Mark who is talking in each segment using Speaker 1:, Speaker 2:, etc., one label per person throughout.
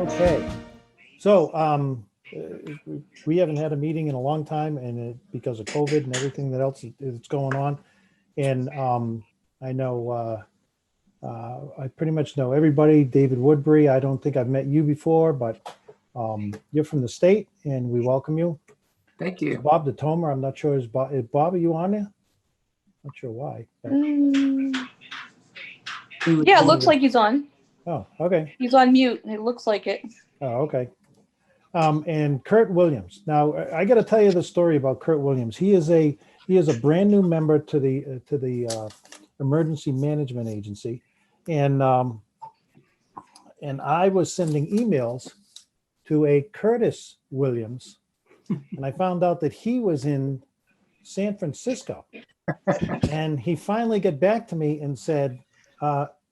Speaker 1: Okay, so we haven't had a meeting in a long time, and because of COVID and everything that else that's going on. And I know I pretty much know everybody. David Woodbury, I don't think I've met you before, but you're from the state, and we welcome you.
Speaker 2: Thank you.
Speaker 1: Bob DeTomer, I'm not sure is Bob, are you on there? Not sure why. But,
Speaker 3: Yeah, it looks like he's on.
Speaker 1: oh, okay.
Speaker 3: He's on mute. It looks like it.
Speaker 1: Oh, okay. And Kurt Williams. Now, I got to tell you the story about Kurt Williams. He is a brand new member to the Emergency Management Agency, and I was sending emails to a Curtis Williams, and I found out that he was in San Francisco, and he finally got back to me and said,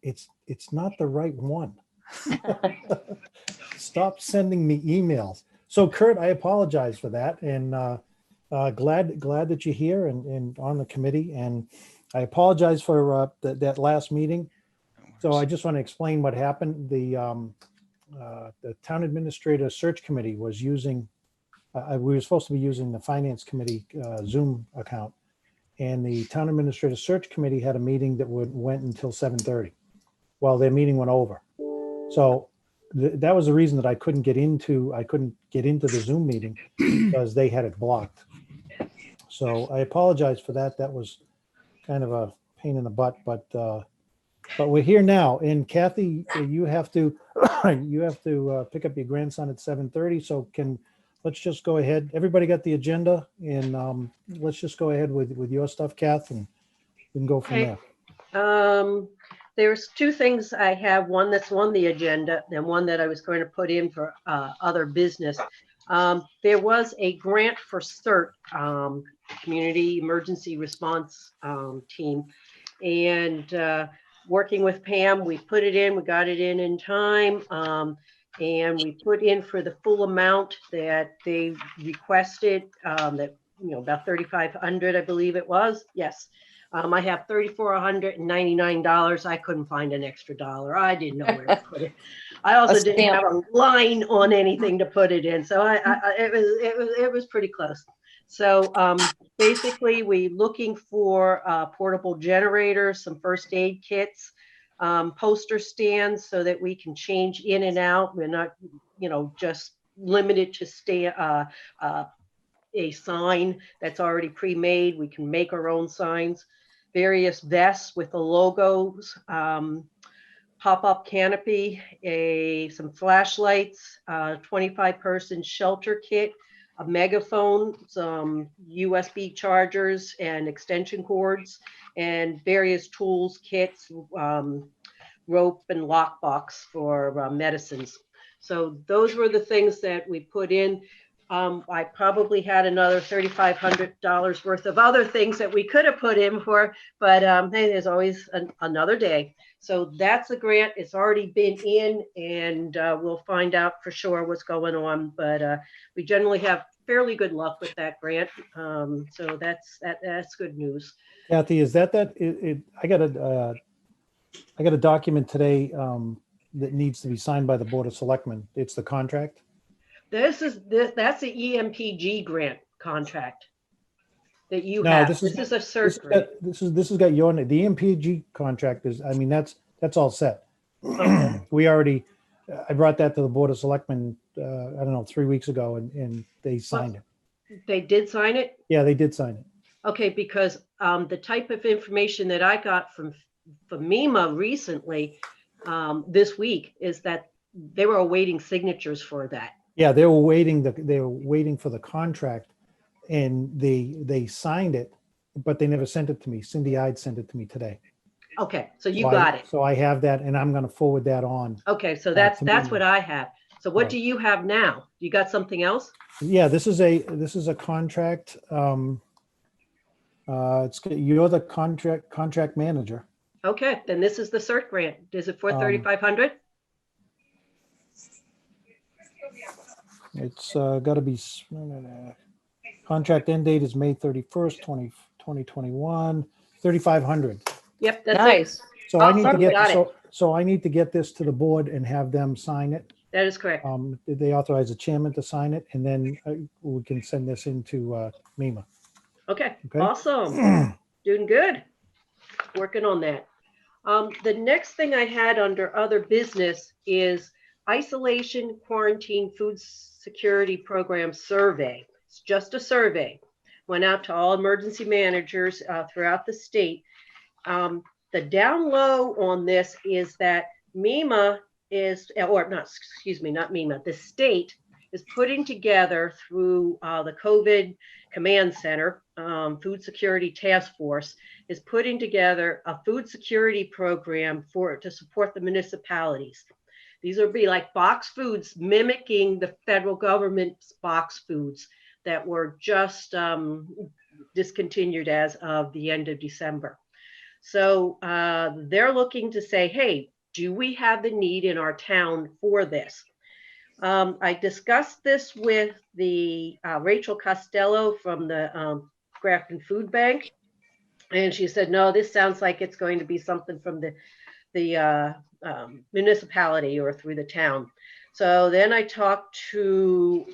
Speaker 1: "It's not the right one." Stop sending me emails. So Kurt, I apologize for that, and glad that you're here and on the committee. And I apologize for that last meeting. So I just want to explain what happened. The town administrator search committee was using. We were supposed to be using the finance committee Zoom account, and the town administrator search committee had a meeting that went until 7:30. Well, their meeting went over, so that was the reason that I couldn't get into the Zoom meeting, because they had it blocked. So I apologize for that. That was kind of a pain in the butt, but we're here now. And Kathy, you have to pick up your grandson at 7:30. So let's just go ahead. Everybody got the agenda, and let's just go ahead with your stuff, Kath, and we can go from there.
Speaker 4: There's two things I have, one that's on the agenda and one that I was going to put in for other business. There was a grant for CERT, Community Emergency Response Team, and working with Pam, we put it in, we got it in time, and we put in for the full amount that they requested, that, about $3,500, I believe it was. Yes. I have $3,499. I couldn't find an extra dollar. I didn't know where to put it. I also didn't have a line on anything to put it in, so it was pretty close. So basically, we're looking for portable generators, some first aid kits, poster stands, so that we can change in and out. We're not, just limited to a sign that's already pre-made. We can make our own signs. Various vests with the logos, pop-up canopy, some flashlights, 25-person shelter kit, a megaphone, some USB chargers and extension cords, and various tools, kits, rope and lockbox for medicines. So those were the things that we put in. I probably had another $3,500 worth of other things that we could have put in for, but hey, there's always another day. So that's a grant. It's already been in, and we'll find out for sure what's going on. But we generally have fairly good luck with that grant. So that's good news.
Speaker 1: Kathy, is that I got a document today that needs to be signed by the Board of Selectmen. It's the contract. That's
Speaker 4: the EMPG grant contract that you have. This is a CERT grant.
Speaker 1: This has got your name. The EMPG contract is, I mean, that's all set. Okay. I brought that to the Board of Selectmen, I don't know, 3 weeks ago, and they signed it.
Speaker 4: They did sign it?
Speaker 1: Yeah, they did sign it.
Speaker 4: Okay, because the type of information that I got from MEMA recently, this week, is that they were awaiting signatures for that.
Speaker 1: Yeah, they were waiting for the contract, and they signed it, but they never sent it to me. Cindy Ide sent it to me today.
Speaker 4: Okay, so you got it.
Speaker 1: So I have that, and I'm going to forward that on.
Speaker 4: Okay, so that's what I have. So what do you have now? You got something else? Yeah,
Speaker 1: this is a contract. You're the contract manager.
Speaker 4: Okay, then this is the CERT grant. Is it for $3,500?
Speaker 1: It's got to be, contract end date is May 31st, 2021, 3,500.
Speaker 4: Yep, that's
Speaker 3: nice.
Speaker 4: it.
Speaker 1: So I need to get this to the board and have them sign it.
Speaker 4: That is correct.
Speaker 1: They authorize the chairman to sign it, and then we can send this into MEMA.
Speaker 4: Okay,
Speaker 1: Okay.
Speaker 4: awesome. Doing good. Working on that. The next thing I had under other business is isolation, quarantine, food security program survey. It's just a survey. Went out to all emergency managers throughout the state. The down low on this is that MEMA is, or not, excuse me, not MEMA, the state is putting together through the COVID Command Center, Food Security Task Force, is putting together a food security program to support the municipalities. These will be like box foods, mimicking the federal government's box foods that were just discontinued as of the end of December. So they're looking to say, hey, do we have the need in our town for this? I discussed this with the Rachel Costello from the Grafton Food Bank, and she said, no, this sounds like it's going to be something from the municipality or through the town. So then I talked to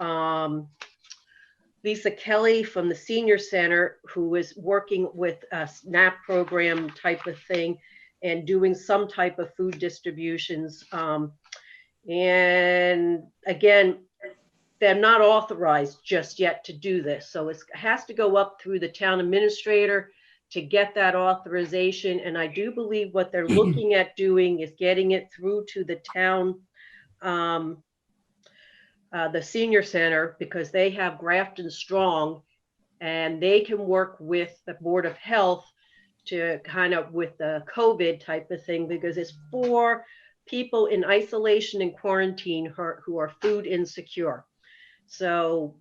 Speaker 4: Lisa Kelly from the Senior Center, who is working with a SNAP program type of thing and doing some type of food distributions. And again, they're not authorized just yet to do this. So it has to go up through the town administrator to get that authorization. And I do believe what they're looking at doing is getting it through to the town, the Senior Center, because they have Grafton Strong, and they can work with the Board of Health to kind of with the COVID type of thing, because it's for people in isolation and quarantine who are food insecure. So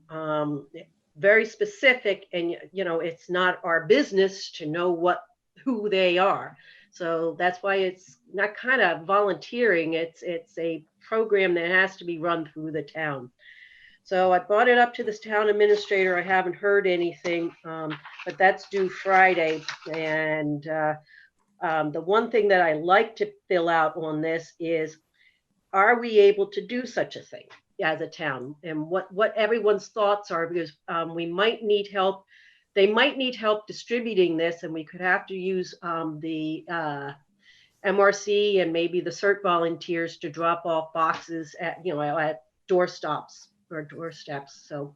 Speaker 4: very specific, and it's not our business to know who they are. So that's why it's not kind of volunteering. It's a program that has to be run through the town. So I brought it up to this town administrator. I haven't heard anything, but that's due Friday. And the one thing that I like to fill out on this is, are we able to do such a thing as a town? And what everyone's thoughts are, because we might need help. They might need help distributing this, and we could have to use the MRC and maybe the CERT volunteers to drop off boxes at doorstops or doorsteps. So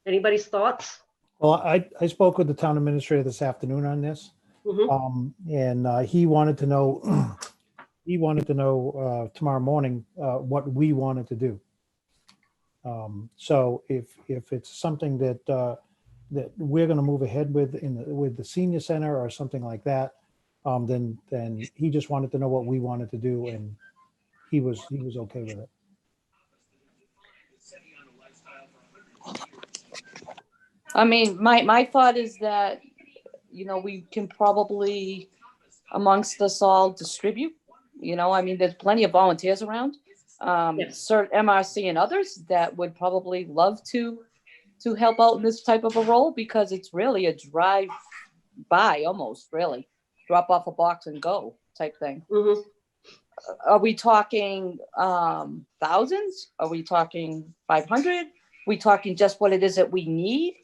Speaker 4: anybody's thoughts?
Speaker 1: Well, I spoke with the town administrator this afternoon on this.
Speaker 4: Mm-hmm.
Speaker 1: And he wanted to know, tomorrow morning what we wanted to do. So if it's something that we're going to move ahead with with the senior center or something like that, then he just wanted to know what we wanted to do, and he was okay with it.
Speaker 3: I mean, my thought is that, we can probably amongst us all distribute, I mean, there's plenty of volunteers around,
Speaker 4: Yes.
Speaker 3: CERT, MRC and others that would probably love to help out in this type of a role, because it's really a drive by, almost really drop off a box and go type thing.
Speaker 4: Mm-hmm.
Speaker 3: Are we talking thousands? Are we talking 500? We talking just what it is that we need?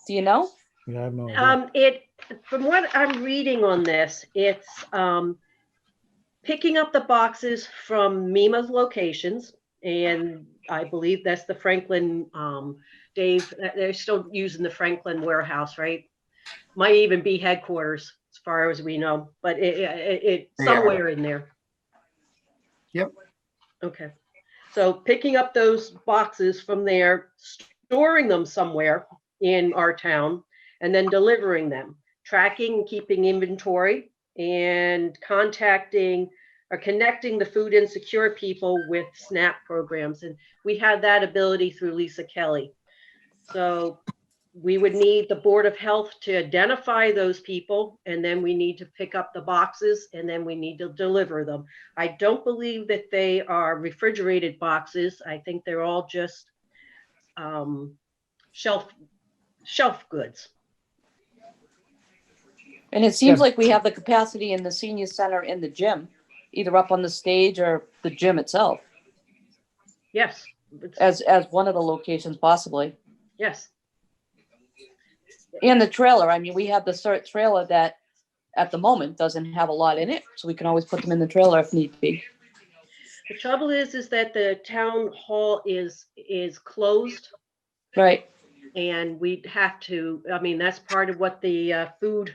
Speaker 3: Do you know?
Speaker 1: Yeah, I have no idea.
Speaker 4: From what I'm reading on this, it's picking up the boxes from MEMA's locations, and I believe that's the Franklin, Dave, they're still using the Franklin warehouse, right? Might even be headquarters as far as we know, but it's somewhere in there.
Speaker 2: Yep.
Speaker 4: Okay. So picking up those boxes from there, storing them somewhere in our town, and then delivering them, tracking and keeping inventory, and contacting or connecting the food insecure people with SNAP programs. And we had that ability through Lisa Kelly. So we would need the Board of Health to identify those people, and then we need to pick up the boxes, and then we need to deliver them. I don't believe that they are refrigerated boxes. I think they're all just shelf goods.
Speaker 3: And it seems like we have the capacity in the senior center in the gym, either up on the stage or the gym itself.
Speaker 4: Yes. It's-
Speaker 3: as one of the locations possibly.
Speaker 4: Yes.
Speaker 3: And the trailer, I mean, we have the CERT trailer that at the moment doesn't have a lot in it, so we can always put them in the trailer if need be.
Speaker 4: The trouble is that the town hall is closed,
Speaker 3: Right,
Speaker 4: and we'd have to, I mean, that's part of what the food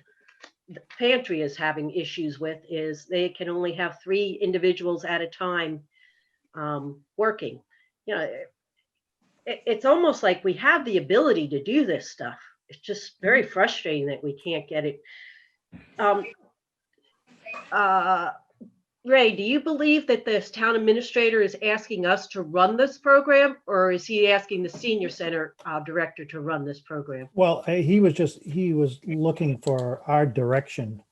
Speaker 4: pantry is having issues with, is they can only have 3 individuals at a time working. You know, it's almost like we have the ability to do this stuff. It's just very frustrating that we can't get it. Ray, do you believe that this town administrator is asking us to run this program, or is he asking the senior center director to run this program?
Speaker 1: Well, he was looking for our direction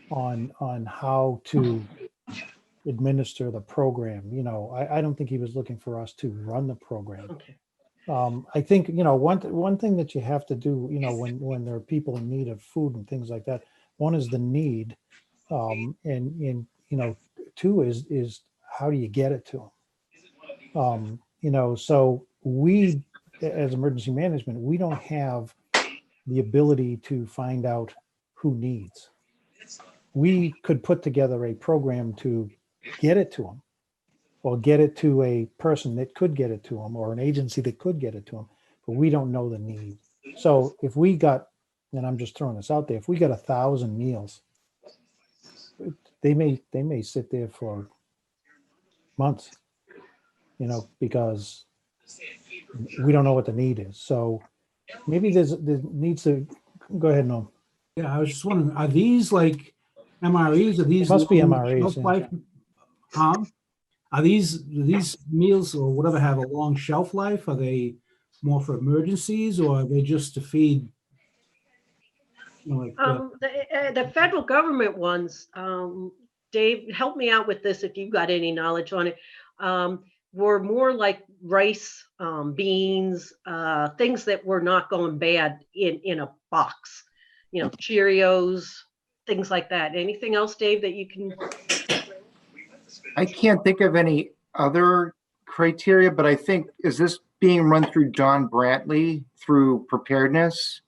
Speaker 1: on how to administer the program. You know, I don't think he was looking for us to run the program.
Speaker 4: Okay.
Speaker 1: I think, you know, one thing that you have to do, you know, when there are people in need of food and things like that, one is the need, and you know, 2 is how do you get it to them? You know, so we, as emergency management, we don't have the ability to find out who needs. We could put together a program to get it to them, or get it to a person that could get it to them, or an agency that could get it to them, but we don't know the need. So if we got, and I'm just throwing this out there, if we got 1,000 meals, they may sit there for months, you know, because we don't know what the need is. So maybe there needs to, go ahead, Norm.
Speaker 5: Yeah, I was just wondering, are these like MREs? Are these
Speaker 1: Must be
Speaker 5: long
Speaker 1: MREs,
Speaker 5: shelf
Speaker 1: yeah.
Speaker 5: life? Are these meals or whatever have a long shelf life? Are they more for emergencies, or are they just to feed? You know, like,
Speaker 4: The federal government ones, Dave, help me out with this if you've got any knowledge on it. Were more like rice, beans, things that were not going bad in a box. You know, Cheerios, things like that. Anything else, Dave, that you can?
Speaker 2: I can't think of any other criteria, but I think, is this being run through Don Brantley through preparedness?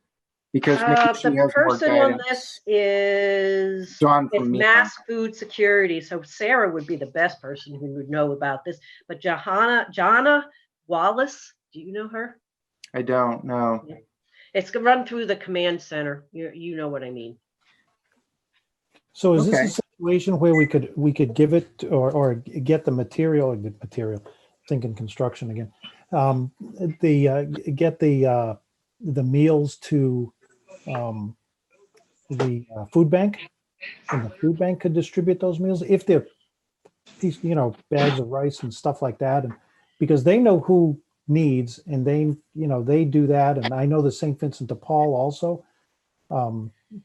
Speaker 2: Because maybe she
Speaker 4: The
Speaker 2: has more
Speaker 4: person on this
Speaker 2: guidance.
Speaker 4: is
Speaker 2: Dawn
Speaker 4: it's
Speaker 2: from me.
Speaker 4: mass food security. So Sarah would be the best person who would know about this. But Jana Wallace, do you know her?
Speaker 2: I don't know.
Speaker 4: It's run through the command center. You know what I mean.
Speaker 1: So is
Speaker 2: Okay.
Speaker 1: this a situation where we could give it or get the material, thinking construction again, get the meals to the food bank, and the food bank could distribute those meals if they're these, you know, bags of rice and stuff like that, and because they know who needs, and they do that, and I know the St. Vincent de Paul also,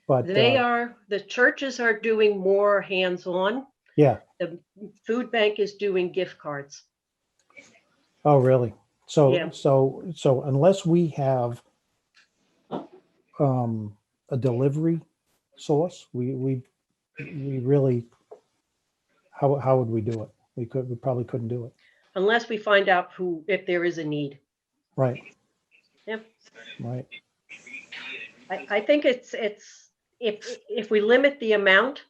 Speaker 1: but
Speaker 4: The churches are doing more hands-on.
Speaker 1: yeah.
Speaker 4: The food bank is doing gift cards.
Speaker 1: Oh, really? So,
Speaker 4: Yeah.
Speaker 1: so unless we have a delivery source, we really, how would we do it? We probably couldn't do it.
Speaker 4: Unless we find out if there is a need.
Speaker 1: Right.
Speaker 4: Yep.
Speaker 1: Right.
Speaker 4: I think it's if we limit the amount,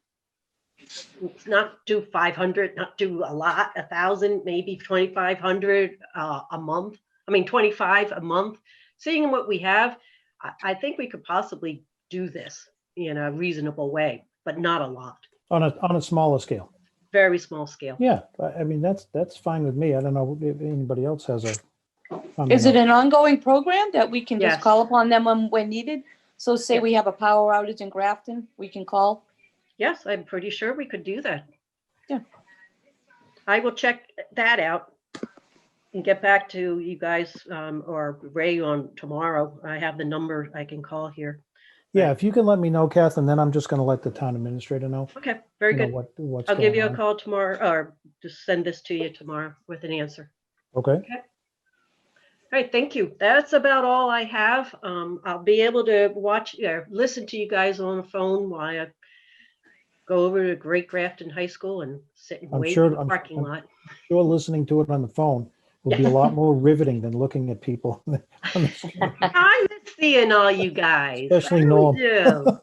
Speaker 4: not do 500, not do a lot, 1,000, maybe 2,500 a month. I mean, 25 a month. Seeing what we have, I think we could possibly do this in a reasonable way, but not a lot.
Speaker 1: On a smaller scale.
Speaker 4: Very small scale.
Speaker 1: Yeah. I mean, that's fine with me. I don't know if anybody else has a comment
Speaker 3: is it
Speaker 1: on
Speaker 3: an ongoing program that we can just
Speaker 4: Yes.
Speaker 3: call upon them when needed? So say
Speaker 4: Yes.
Speaker 3: we have a power outage in Grafton, we can call?
Speaker 4: Yes, I'm pretty sure we could do that.
Speaker 3: Yeah.
Speaker 4: I will check that out and get back to you guys, or Ray on tomorrow. I have the number I can call here.
Speaker 1: Yeah, if you can let me know, Kath, and then I'm just going to let the town administrator know.
Speaker 4: Okay, very
Speaker 1: you know,
Speaker 4: good.
Speaker 1: what's
Speaker 4: I'll give
Speaker 1: going
Speaker 4: you a
Speaker 1: on.
Speaker 4: call tomorrow, or just send this to you tomorrow with an answer.
Speaker 1: Okay.
Speaker 4: All right, thank you. That's about all I have. I'll be able to listen to you guys on the phone while I go over to Great Grafton High School and sit and
Speaker 1: I'm
Speaker 4: wait
Speaker 1: sure-
Speaker 4: in the
Speaker 1: I'm-
Speaker 4: parking
Speaker 1: I'm-
Speaker 4: lot.
Speaker 1: You're listening to it on the phone. will be a lot more riveting than looking at people on the screen,
Speaker 4: I miss seeing all you guys.
Speaker 1: especially
Speaker 4: I
Speaker 1: Norm.
Speaker 4: really do.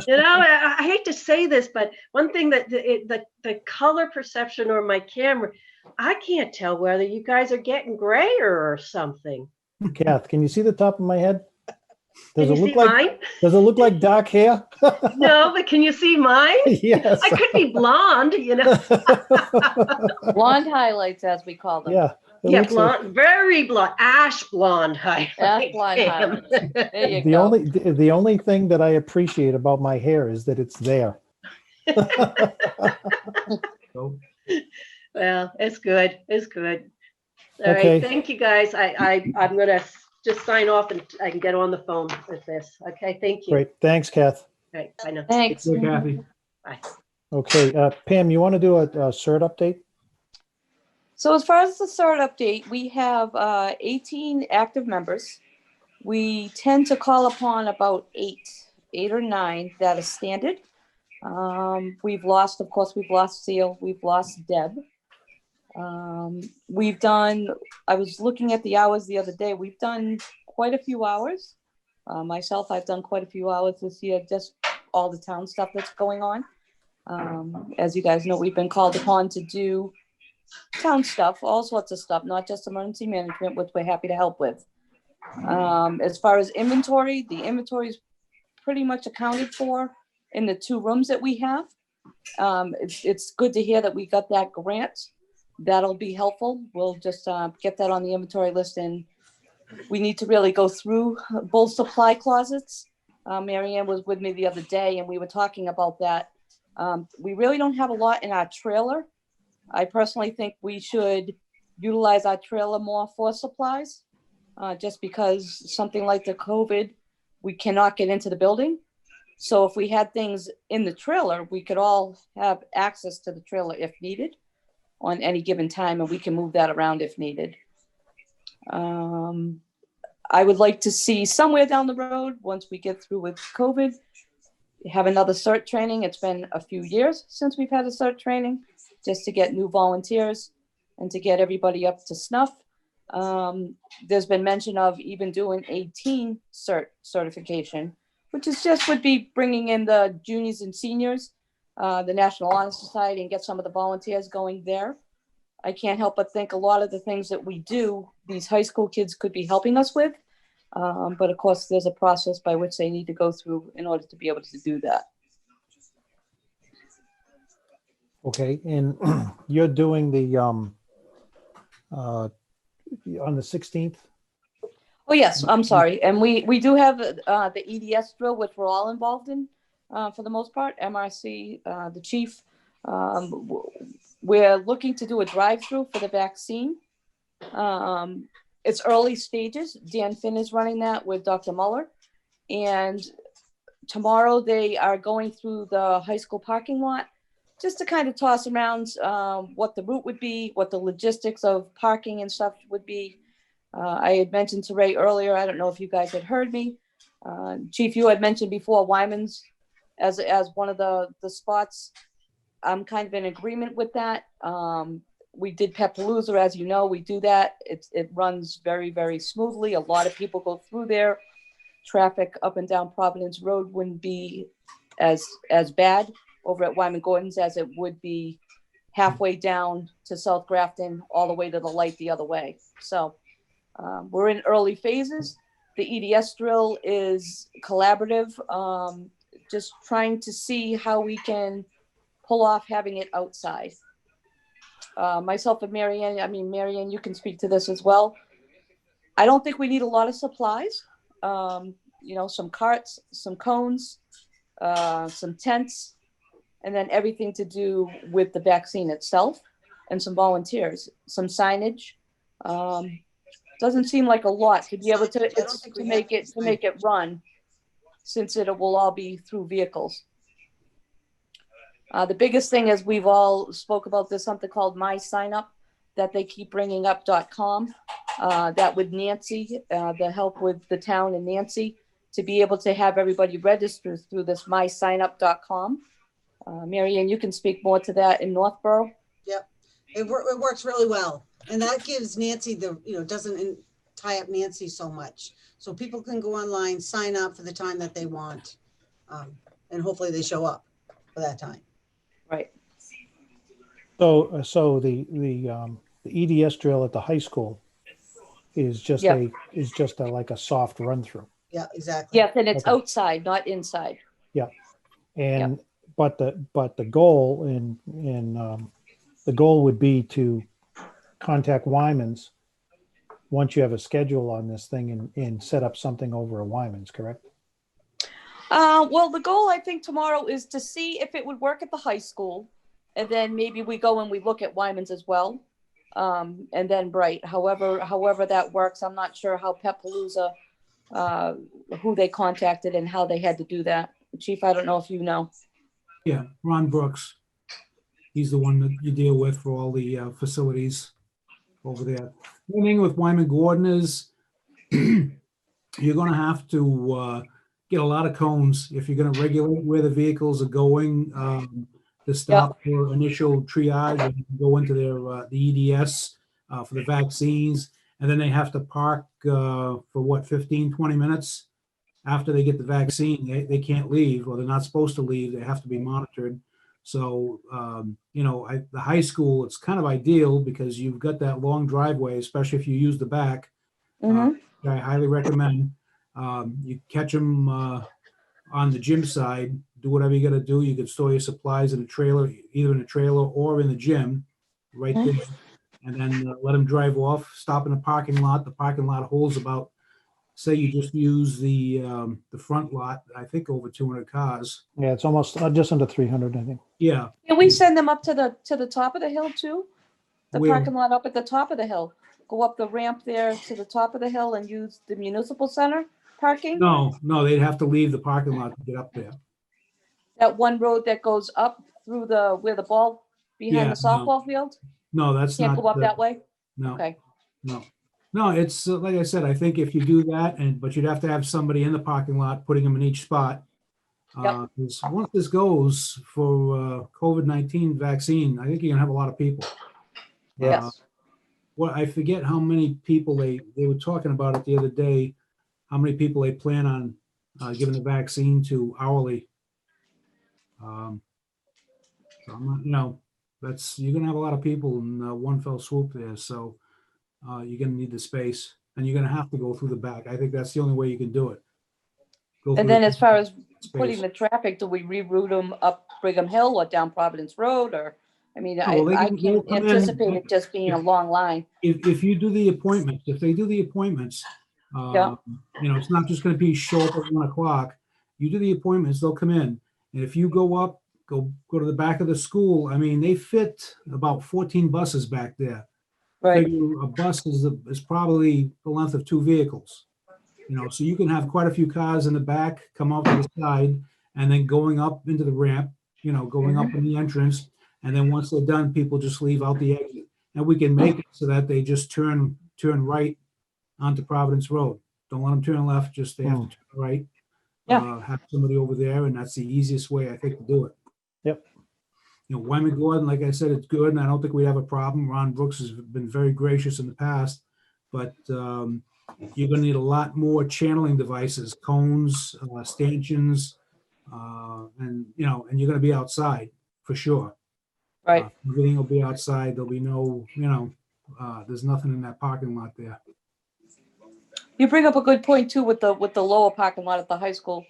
Speaker 4: You know, I hate to say this, but one thing that the color perception on my camera, I can't tell whether you guys are getting grayer or something.
Speaker 1: Kath, can you see the top of my head?
Speaker 4: Can
Speaker 1: Does
Speaker 4: you
Speaker 1: it
Speaker 4: see
Speaker 1: look like
Speaker 4: mine?
Speaker 1: does it look like dark hair?
Speaker 4: No, but can you see mine?
Speaker 1: Yes.
Speaker 4: I could be blonde, you know.
Speaker 3: Blonde highlights, as we call them.
Speaker 1: Yeah. It
Speaker 4: Yeah,
Speaker 1: looks like-
Speaker 4: blonde, very blonde, ash blonde highlights.
Speaker 3: Ash blonde
Speaker 4: Pam.
Speaker 3: highlights. There you
Speaker 1: the
Speaker 3: go.
Speaker 1: only thing that I appreciate about my hair is that it's there.
Speaker 5: So,
Speaker 4: Well, it's good. It's good. All
Speaker 1: Okay.
Speaker 4: right. Thank you, guys. I'm gonna just sign off and I can get on the phone with this. Okay. Thank you.
Speaker 1: Great. Thanks, Kath.
Speaker 4: All right. Bye now.
Speaker 3: Thanks.
Speaker 5: good, Kathy.
Speaker 1: Okay, Pam, you want to do a CERT update?
Speaker 3: So as far as the CERT update, we have 18 active members. We tend to call upon about eight or nine that are standard. We've lost Seal, we've lost Deb. We've done, I was looking at the hours the other day, we've done quite a few hours. Myself, I've done quite a few hours this year, just all the town stuff that's going on. As you guys know, we've been called upon to do town stuff, all sorts of stuff, not just emergency management, which we're happy to help with. As far as inventory, the inventory is pretty much accounted for in the 2 rooms that we have. It's good to hear that we got that grant. That'll be helpful. We'll just get that on the inventory list, and we need to really go through both supply closets. Marianne was with me the other day and we were talking about that. We really don't have a lot in our trailer. I personally think we should utilize our trailer more for supplies, just because something like the COVID, we cannot get into the building. So if we had things in the trailer, we could all have access to the trailer if needed on any given time, and we can move that around if needed. I would like to see somewhere down the road, once we get through with COVID, have another CERT training. It's been a few years since we've had a CERT training, just to get new volunteers and to get everybody up to snuff. There's been mention of even doing a teen CERT certification, which is just would be bringing in the juniors and seniors, the National Honor Society, and get some of the volunteers going there. I can't help but think a lot of the things that we do, these high school kids could be helping us with. But of course, there's a process by which they need to go through in order to be able to do that.
Speaker 1: Okay, and you're doing the on the 16th?
Speaker 3: Oh, yes, I'm sorry. And we do have the EDS drill, which we're all involved in for the most part. MRC, the chief. We're looking to do a drive-through for the vaccine. It's early stages. Dan Finn is running that with Dr. Muller. And tomorrow they are going through the high school parking lot just to kind of toss around what the route would be, what the logistics of parking and stuff would be. I had mentioned to Ray earlier, I don't know if you guys had heard me. Chief, you had mentioned before Wyman's as one of the spots. I'm kind of in agreement with that. We did Pepalooza, as you know, we do that. It runs very, very smoothly. A lot of people go through there. Traffic up and down Providence Road wouldn't be as bad over at Wyman Gordon's as it would be halfway down to South Grafton, all the way to the light the other way. So we're in early phases. The EDS drill is collaborative, just trying to see how we can pull off having it outside. Myself and Marianne, you can speak to this as well. I don't think we need a lot of supplies. Some carts, some cones, some tents, and then everything to do with the vaccine itself, and some volunteers, some signage. Doesn't seem like a lot to be able to make it run, since it will all be through vehicles. The biggest thing is we've all spoke about this, something called My Sign Up that they keep bringing up.com. That with Nancy, the help with the town and Nancy, to be able to have everybody register through this mysignup.com. Marianne, you can speak more to that in Northborough.
Speaker 6: Yep, it works really well. And that gives Nancy doesn't tie up Nancy so much. So people can go online, sign up for the time that they want. And hopefully they show up for that time.
Speaker 3: Right.
Speaker 1: So the EDS drill at the high school is just
Speaker 3: Yeah.
Speaker 1: like a soft run through.
Speaker 6: Yeah, exactly.
Speaker 3: Yes, and it's
Speaker 1: Okay.
Speaker 3: outside, not inside.
Speaker 1: And but the goal the goal would be to contact Wyman's once you have a schedule on this thing and set up something over a Wyman's, correct?
Speaker 3: Well, the goal I think tomorrow is to see if it would work at the high school, and then maybe we go and we look at Wyman's as well, and then Bright. However that works, I'm not sure how Pet Palooza, who they contacted and how they had to do that. Chief, I don't know if you know.
Speaker 5: Yeah, Ron Brooks. He's the one that you deal with for all the facilities over there. The thing with Wyman Gordon is you're going to have to get a lot of cones if you're going to regulate where the vehicles are going to stop for initial triage and go into their the EDS for the vaccines. And then they have to park for what, 15, 20 minutes after they get the vaccine. They can't leave, or they're not supposed to leave. They have to be monitored. So, the high school, it's kind of ideal because you've got that long driveway, especially if you use the back.
Speaker 3: Mhm.
Speaker 5: I highly recommend. You catch them on the gym side, do whatever you got to do. You can store your supplies in a trailer, either in a trailer or in the gym right there. And then let them drive off, stop in the parking lot. The parking lot holds about, say you just use the front lot, I think over 200 cars.
Speaker 1: Yeah, it's almost just under 300, I think.
Speaker 5: Yeah.
Speaker 3: Can we send them up to the top of the hill too? The
Speaker 5: Where?
Speaker 3: parking lot up at the top of the hill. Go up the ramp there to the top of the hill and use the municipal center parking?
Speaker 5: No, they'd have to leave the parking lot to get up there.
Speaker 3: That one road that goes up through where the ball behind the softball field?
Speaker 5: No, that's
Speaker 3: Can't
Speaker 5: not.
Speaker 3: go up that way?
Speaker 5: No,
Speaker 3: Okay.
Speaker 5: no, it's like I said, I think if you do that, but you'd have to have somebody in the parking lot putting them in each spot.
Speaker 3: Yep.
Speaker 5: 'Cause once this goes for COVID-19 vaccine, I think you're gonna have a lot of people.
Speaker 3: Yes.
Speaker 5: Well, I forget how many people they were talking about it the other day, how many people they plan on giving the vaccine to hourly. So I'm not, you're gonna have a lot of people in one fell swoop there. So you're gonna need the space, and you're gonna have to go through the back. I think that's the only way you can do it.
Speaker 3: And then as far as putting
Speaker 5: space.
Speaker 3: the traffic, do we reroute them up Brigham Hill or down Providence Road? Or, I mean,
Speaker 5: Oh,
Speaker 3: I
Speaker 5: they'll
Speaker 3: can
Speaker 5: come in.
Speaker 3: anticipate it just being a long line.
Speaker 5: If you do the appointments, if they do the appointments,
Speaker 3: Yeah.
Speaker 5: it's not just going to be show up at 1 o'clock. You do the appointments, they'll come in. And if you go up, go to the back of the school, I mean, they fit about 14 buses back there.
Speaker 3: Right.
Speaker 5: Figure a bus is probably the length of 2 vehicles. So you can have quite a few cars in the back, come out to the side, and then going up into the ramp, going up in the entrance. And then once they're done, people just leave out the exit. And we can make it so that they just turn right onto Providence Road. Don't let them turn left, just they have to turn right.
Speaker 3: Yeah.
Speaker 5: Have somebody over there, and that's the easiest way, I think, to do it.
Speaker 1: Yep.
Speaker 5: Wyman Gordon, like I said, it's good, and I don't think we have a problem. Ron Brooks has been very gracious in the past, but you're going to need a lot more channeling devices, cones, stanchions, and you're going to be outside for sure.
Speaker 3: Right.
Speaker 5: Everything will be outside. There'll be no, there's nothing in that parking lot there.
Speaker 3: You bring up a good point too with the lower parking lot at the high school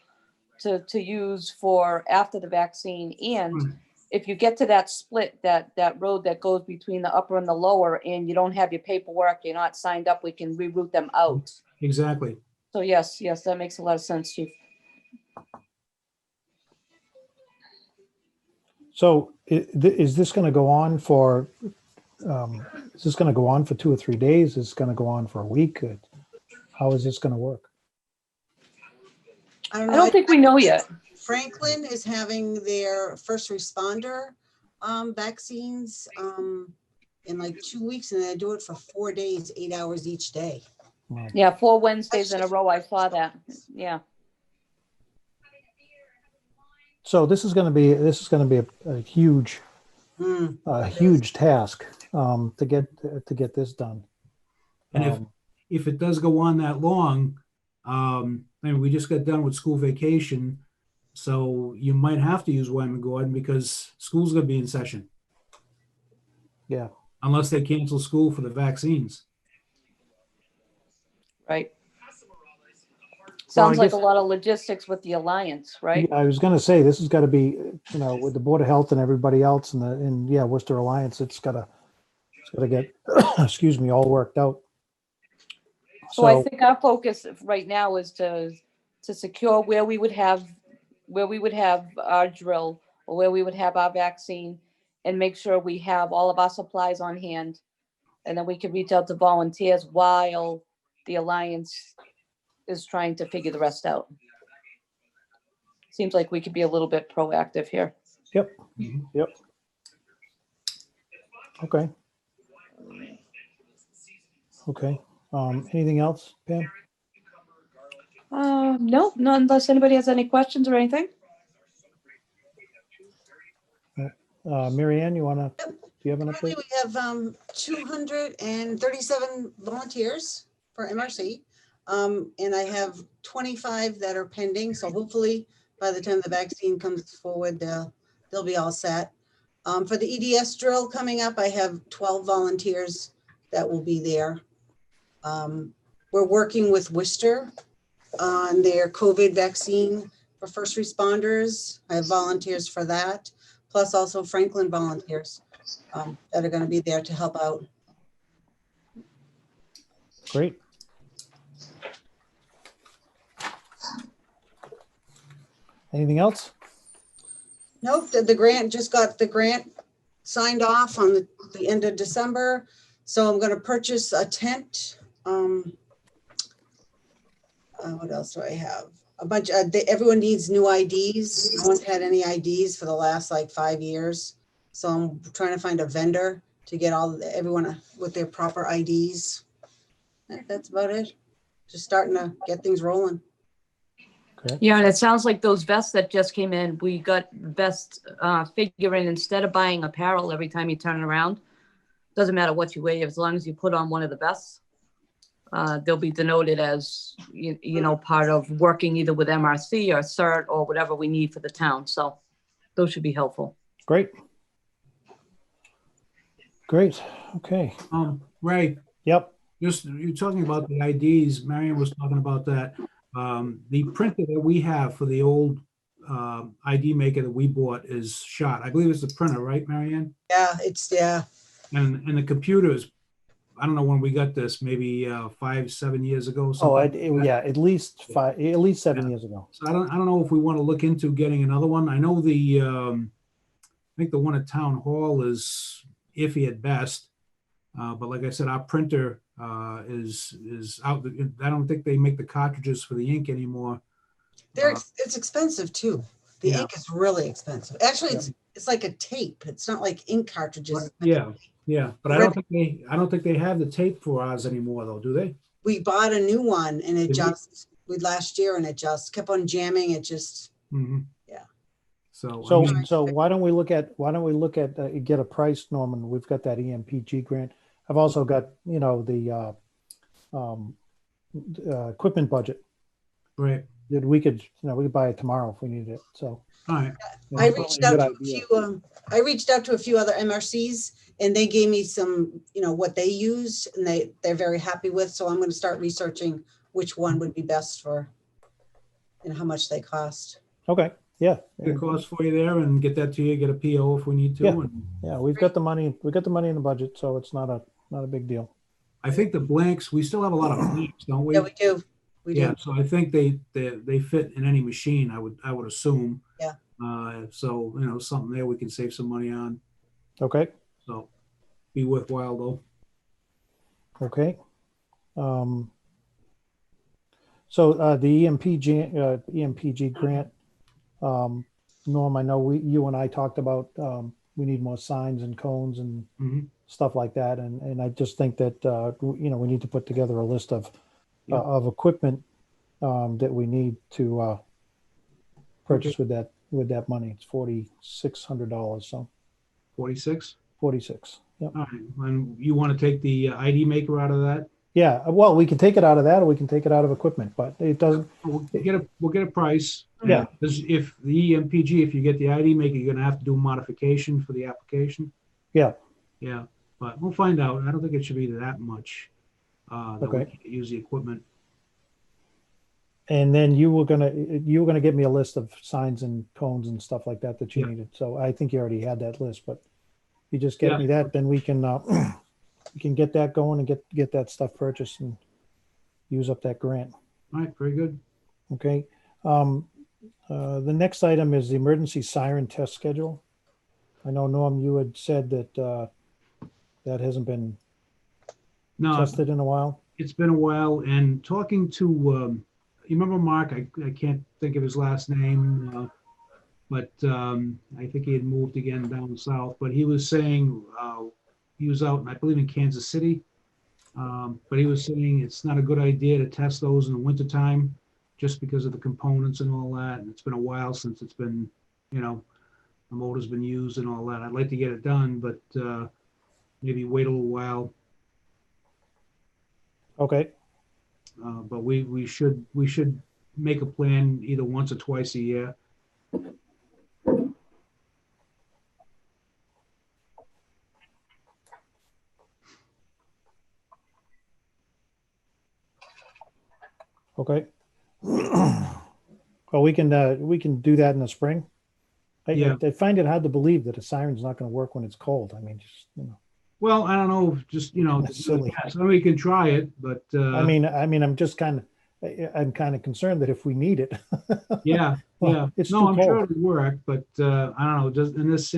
Speaker 3: to use for after the vaccine. And if you get to that split, that road that goes between the upper and the lower, and you don't have your paperwork, you're not signed up, we can reroute them out.
Speaker 5: Exactly.
Speaker 3: So yes, that makes a lot of sense, Chief.
Speaker 1: So is this going to go on for? Is this going to go on for 2 or 3 days? Is it going to go on for a week? How is this going to work?
Speaker 6: I don't
Speaker 3: I
Speaker 6: know.
Speaker 3: don't think we know yet.
Speaker 6: Franklin is having their first responder vaccines in like 2 weeks, and they do it for 4 days, 8 hours each day.
Speaker 1: Wow.
Speaker 3: Yeah, 4 Wednesdays in a row. I saw that. Yeah.
Speaker 1: So this is going to be a huge task. to get this done.
Speaker 5: And
Speaker 1: Um,
Speaker 5: if it does go on that long, I mean, we just got done with school vacation, so you might have to use Wyman Gordon because school's gonna be in session,
Speaker 1: Yeah,
Speaker 5: unless they cancel school for the vaccines.
Speaker 3: Right.
Speaker 1: Well, I
Speaker 3: Sounds like a
Speaker 1: guess-
Speaker 3: lot of logistics with the Alliance, right?
Speaker 1: I was gonna say, this has got to be, with the Board of Health and everybody else and Worcester Alliance, it's gotta get, excuse me, all worked out.
Speaker 3: So I
Speaker 1: So,
Speaker 3: think our focus right now is to secure where we would have our drill or where we would have our vaccine and make sure we have all of our supplies on hand. And then we can reach out to volunteers while the Alliance is trying to figure the rest out. Seems like we could be a little bit proactive here.
Speaker 1: yep, okay. Okay, anything else, Pam?
Speaker 3: No, not unless anybody has any questions or anything.
Speaker 1: Mary Ann, do you have an
Speaker 6: Currently,
Speaker 1: update?
Speaker 6: we have 237 volunteers for MRC. And I have 25 that are pending. So hopefully by the time the vaccine comes forward, they'll be all set. For the EDS drill coming up, I have 12 volunteers that will be there. We're working with Worcester on their COVID vaccine for first responders. I have volunteers for that, plus also Franklin volunteers that are going to be there to help out.
Speaker 1: Great. Anything else?
Speaker 6: Nope, the grant, just got the grant signed off on the end of December. So I'm gonna purchase a tent. What else do I have? A bunch of, everyone needs new IDs. No one's had any IDs for the last like 5 years. So I'm trying to find a vendor to get everyone with their proper IDs. That's about it. Just starting to get things rolling.
Speaker 1: Okay.
Speaker 3: Yeah, and it sounds like those vests that just came in, we got vest figure in instead of buying apparel every time you turn around. Doesn't matter what you wear, as long as you put on one of the vests, they'll be denoted as, you know, part of working either with MRC or CERT or whatever we need for the town. So those should be helpful.
Speaker 1: Great. Great. Okay.
Speaker 5: Ray,
Speaker 1: Yep.
Speaker 5: just you're talking about the IDs. Marion was talking about that. The printer that we have for the old ID maker that we bought is shot. I believe it's the printer, right, Marianne?
Speaker 6: Yeah,
Speaker 5: And the computers, I don't know when we got this, maybe 5-7 years ago.
Speaker 1: Oh,
Speaker 5: something like that.
Speaker 1: yeah, at least 7 years ago.
Speaker 5: So I don't know if we want to look into getting another one. I know I think the one at Town Hall is iffy at best. But like I said, our printer is out. I don't think they make the cartridges for the ink anymore.
Speaker 6: it's expensive too. The
Speaker 5: Yeah.
Speaker 6: ink is really expensive. Actually, it's like a tape. It's not like ink cartridges.
Speaker 5: Yeah, but I don't think they have the tape for ours anymore, though, do they?
Speaker 6: We bought a new one and it
Speaker 5: Did you?
Speaker 6: last year and it just kept on jamming. It just,
Speaker 5: Mm-hmm.
Speaker 6: Yeah.
Speaker 5: So
Speaker 1: So why don't we look at get a price, Norman? We've got that EMPG grant. I've also got, the equipment budget
Speaker 5: right.
Speaker 1: that we could buy it tomorrow if we needed it. So
Speaker 5: All right.
Speaker 6: I
Speaker 1: it's
Speaker 6: reached
Speaker 1: probably
Speaker 6: out
Speaker 1: a
Speaker 6: to
Speaker 1: good idea.
Speaker 6: I reached out to a few other MRCs and they gave me some, what they use and they're very happy with. So I'm going to start researching which one would be best for and how much they cost.
Speaker 1: Okay. Yeah.
Speaker 5: Get a cost for you there and get that to you. Get a PO if we need to.
Speaker 1: Yeah.
Speaker 5: And
Speaker 1: Yeah. We've got the money. We got the money in the budget, so it's not a big deal.
Speaker 5: I think the blanks. We still have a lot of blanks, don't we?
Speaker 6: Yeah, we do. We
Speaker 5: Yeah.
Speaker 6: do.
Speaker 5: So I think they fit in any machine. I would assume.
Speaker 6: Yeah.
Speaker 5: So something there we can save some money on.
Speaker 1: Okay.
Speaker 5: So be worthwhile though.
Speaker 1: Okay. So the EMPG grant, Norm, I know you and I talked about we need more signs and cones and
Speaker 5: Mhm.
Speaker 1: stuff like that, and I just think that we need to put together a list of
Speaker 5: Yeah.
Speaker 1: of equipment that we need to purchase with that money. It's $4,600. So
Speaker 5: 46.
Speaker 1: 46. Yep.
Speaker 5: All right, and you want to take the ID maker out of that?
Speaker 1: Yeah, well, we can take it out of that or we can take it out of equipment, but it doesn't,
Speaker 5: We'll get a price.
Speaker 1: Yeah.
Speaker 5: Because if the EMPG, if you get the ID maker, you're gonna have to do a modification for the application.
Speaker 1: yeah,
Speaker 5: Yeah, but we'll find out. I don't think it should be that much. That we
Speaker 1: Okay.
Speaker 5: can't use the equipment.
Speaker 1: and then you were gonna get me a list of signs and cones and stuff like that that you
Speaker 5: Yeah.
Speaker 1: needed. So I think you already had that list, but you just get
Speaker 5: Yeah.
Speaker 1: me that, then we can we can get that going and get that stuff purchased and use up that grant.
Speaker 5: All right, very good.
Speaker 1: Okay. The next item is the emergency siren test schedule. I know, Norm, you had said that that hasn't been
Speaker 5: No,
Speaker 1: tested in a while.
Speaker 5: it's been a while, and talking to, you remember Mark? I can't think of his last name, but I think he had moved again down south. But he was saying he was out, I believe, in Kansas City. But he was saying it's not a good idea to test those in the wintertime just because of the components and all that. And it's been a while since it's been, the motor's been used and all that. I'd like to get it done, but maybe wait a little while.
Speaker 1: Okay.
Speaker 5: But we should make a plan either once or twice a year.
Speaker 1: Okay. Well, we can do that in the spring.
Speaker 5: Yeah.
Speaker 1: I find it hard to believe that a siren's not going to work when it's cold. I mean, just,
Speaker 5: Well, I don't know, just,
Speaker 1: That's silly.
Speaker 5: somebody can try it, but
Speaker 1: I mean, I'm just I'm kind of concerned that if we need it.
Speaker 5: yeah,
Speaker 1: Well,
Speaker 5: yeah.
Speaker 1: it's
Speaker 5: No,
Speaker 1: too
Speaker 5: I'm sure
Speaker 1: cold.
Speaker 5: it'll work, but I don't know, just, and this,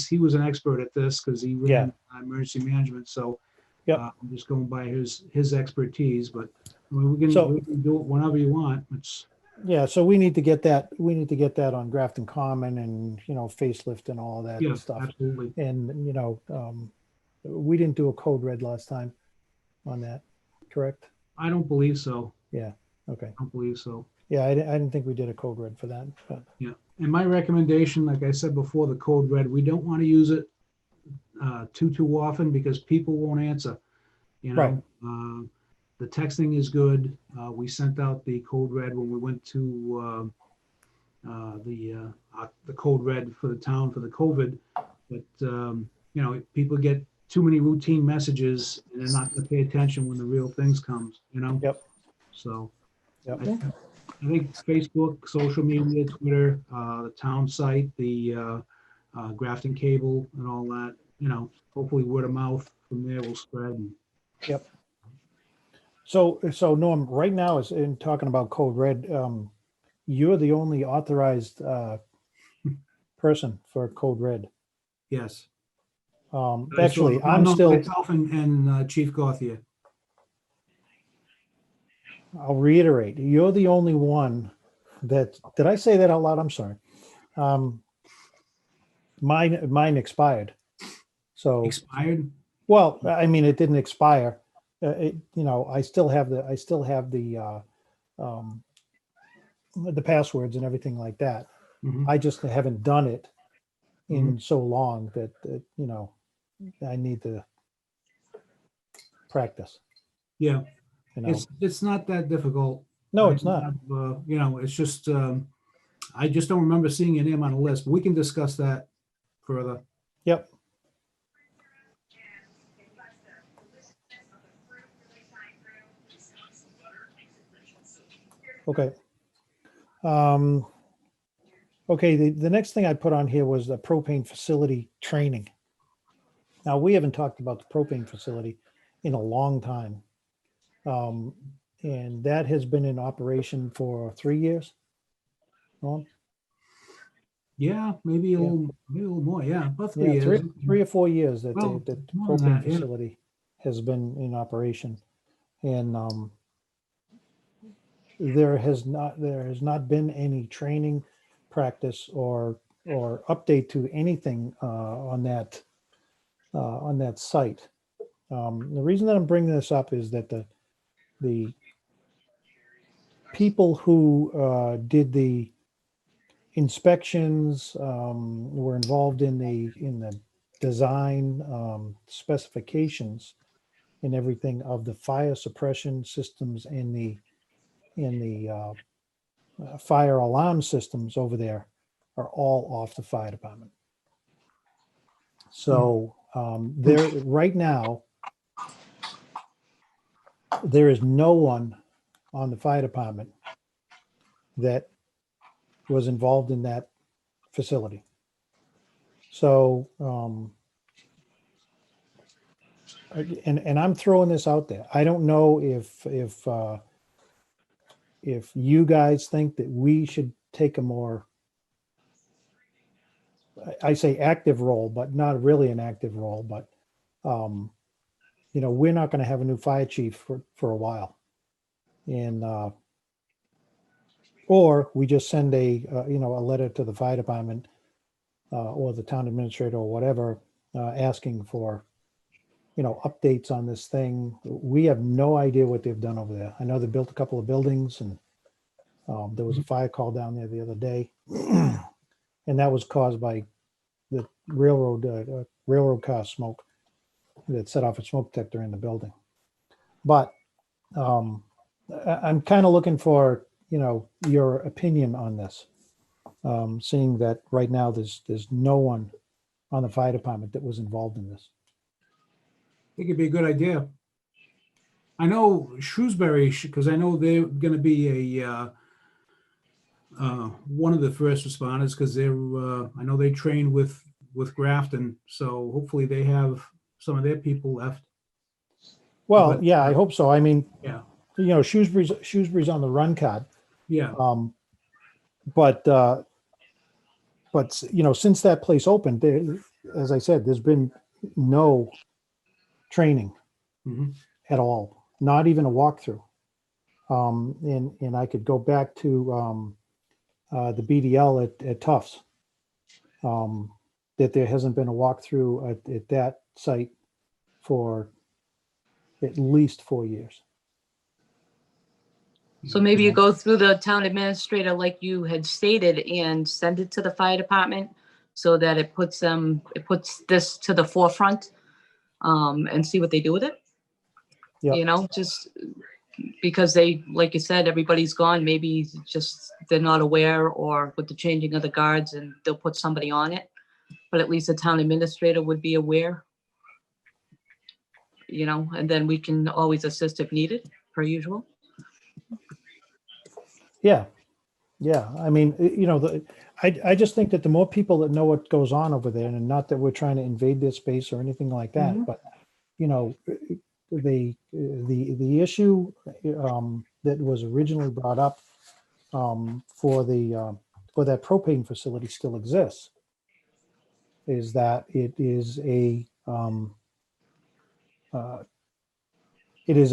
Speaker 5: he was an expert at this because he ran emergency management, so
Speaker 1: Yep.
Speaker 5: I'm just going by his expertise, but I mean, we
Speaker 1: So-
Speaker 5: can do it whenever you want. It's,
Speaker 1: Yeah, so we need to get that. We need to get that on Grafton Common and facelift and all that
Speaker 5: yeah,
Speaker 1: stuff.
Speaker 5: absolutely.
Speaker 1: And we didn't do a code red last time on that, correct?
Speaker 5: I don't believe so.
Speaker 1: Okay.
Speaker 5: I don't believe so.
Speaker 1: Yeah, I didn't think we did a code red for that. But
Speaker 5: And my recommendation, like I said before, the code red, we don't want to use it too often because people won't answer.
Speaker 1: Right.
Speaker 5: The texting is good. We sent out the code red when we went to the code red for the town for the COVID. But people get too many routine messages and they're not going to pay attention when the real things comes.
Speaker 1: Yep.
Speaker 5: So.
Speaker 1: Yep.
Speaker 5: I think Facebook, social media, Twitter, the town site, the Grafton cable and all that, hopefully word of mouth from there will spread. And
Speaker 1: Yep. So Norm, right now is in talking about code red. You're the only authorized person for code red.
Speaker 5: yes.
Speaker 1: Actually,
Speaker 5: So,
Speaker 1: I'm
Speaker 5: no,
Speaker 1: still.
Speaker 5: myself and Chief Gauthier.
Speaker 1: I'll reiterate. You're the only one that. Did I say that out loud? I'm sorry. Mine expired. So
Speaker 5: Expired?
Speaker 1: well, I mean, it didn't expire. I still have the passwords and everything like that.
Speaker 5: Mhm.
Speaker 1: I just haven't done it in so long that I need to practice.
Speaker 5: Yeah,
Speaker 1: You know,
Speaker 5: it's not that difficult.
Speaker 1: no,
Speaker 5: I
Speaker 1: it's not.
Speaker 5: have, it's just, I just don't remember seeing your name on the list. We can discuss that further.
Speaker 1: Yep. Okay. Okay, the next thing I put on here was the propane facility training. Now, we haven't talked about the propane facility in a long time. And that has been in operation for 3 years. Norm?
Speaker 5: Yeah, maybe a
Speaker 1: Yeah.
Speaker 5: little more. Yeah, about 3
Speaker 1: Yeah,
Speaker 5: years.
Speaker 1: 3 or 4 years that
Speaker 5: Well,
Speaker 1: the
Speaker 5: more than
Speaker 1: propane
Speaker 5: that, yeah.
Speaker 1: facility has been in operation. And there has not been any training, practice, or update to anything on that site. The reason that I'm bringing this up is that the people who did the inspections were involved in the design specifications and everything of the fire suppression systems and the fire alarm systems over there are all off the fire department. So there, right now, there is no one on the fire department that was involved in that facility. So, and I'm throwing this out there. I don't know if you guys think that we should take a more, I say active role, but not really an active role, but we're not going to have a new fire chief for a while. And, or we just send a letter to the fire department or the town administrator or whatever, asking for, updates on this thing. We have no idea what they've done over there. I know they built a couple of buildings, and there was a fire call down there the other day, and that was caused by the railroad car smoke that set off a smoke detector in the building. But I'm kind of looking for, your opinion on this, seeing that right now there's no one on the fire department that was involved in this.
Speaker 5: I think it'd be a good idea. I know Shrewsbury, because I know they're going to be a one of the first responders, because they're I know they train with Grafton, so hopefully they have some of their people left.
Speaker 1: Well,
Speaker 5: But,
Speaker 1: yeah, I hope so. I mean,
Speaker 5: Yeah,
Speaker 1: Shrewsbury's on the run card.
Speaker 5: yeah,
Speaker 1: But since that place opened, as I said, there's been no training
Speaker 5: mhm.
Speaker 1: at all, not even a walkthrough. And I could go back to the BDL at Tufts, that there hasn't been a walkthrough at that site for at least 4 years.
Speaker 3: So maybe you go through the town administrator like you had stated and send it to the fire department so that it puts this to the forefront, and see what they do with it.
Speaker 1: Yep.
Speaker 3: Just because they, like you said, everybody's gone, maybe just they're not aware, or with the changing of the guards, and they'll put somebody on it. But at least the town administrator would be aware, and then we can always assist if needed, per usual.
Speaker 1: Yeah. I mean, I just think that the more people that know what goes on over there, and not that we're trying to invade their space or anything like that,
Speaker 3: Mhm.
Speaker 1: but the issue that was originally brought up for that propane facility still exists, is that it is a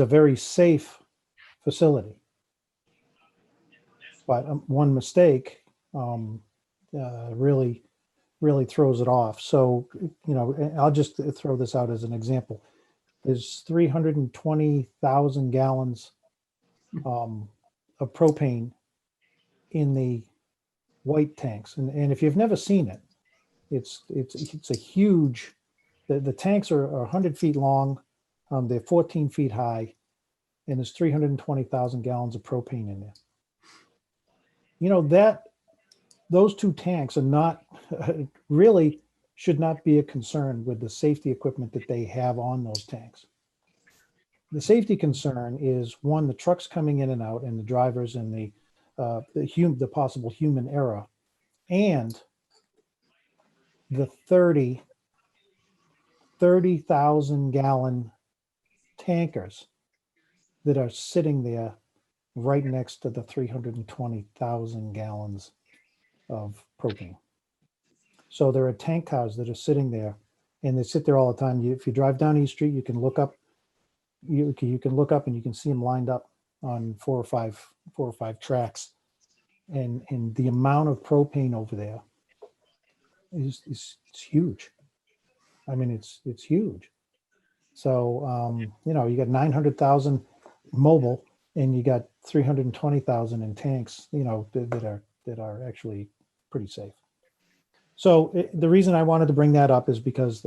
Speaker 1: very safe facility. But one mistake really throws it off. So, I'll just throw this out as an example. There's 320,000 gallons of propane in the white tanks. And if you've never seen it, it's a huge, the tanks are 100 feet long. They're 14 feet high, and there's 320,000 gallons of propane in there. Those two tanks are not really should not be a concern with the safety equipment that they have on those tanks. The safety concern is, one, the trucks coming in and out, and the drivers, and the possible human error, and the 30,000 gallon tankers that are sitting there right next to the 320,000 gallons of propane. So there are tank cars that are sitting there, and they sit there all the time. If you drive down East Street, you can look up. You can look up and you can see them lined up on four or five tracks, and the amount of propane over there is huge. I mean, it's huge. So you got 900,000 mobile, and you got 320,000 in tanks. That are actually pretty safe. So the reason I wanted to bring that up is because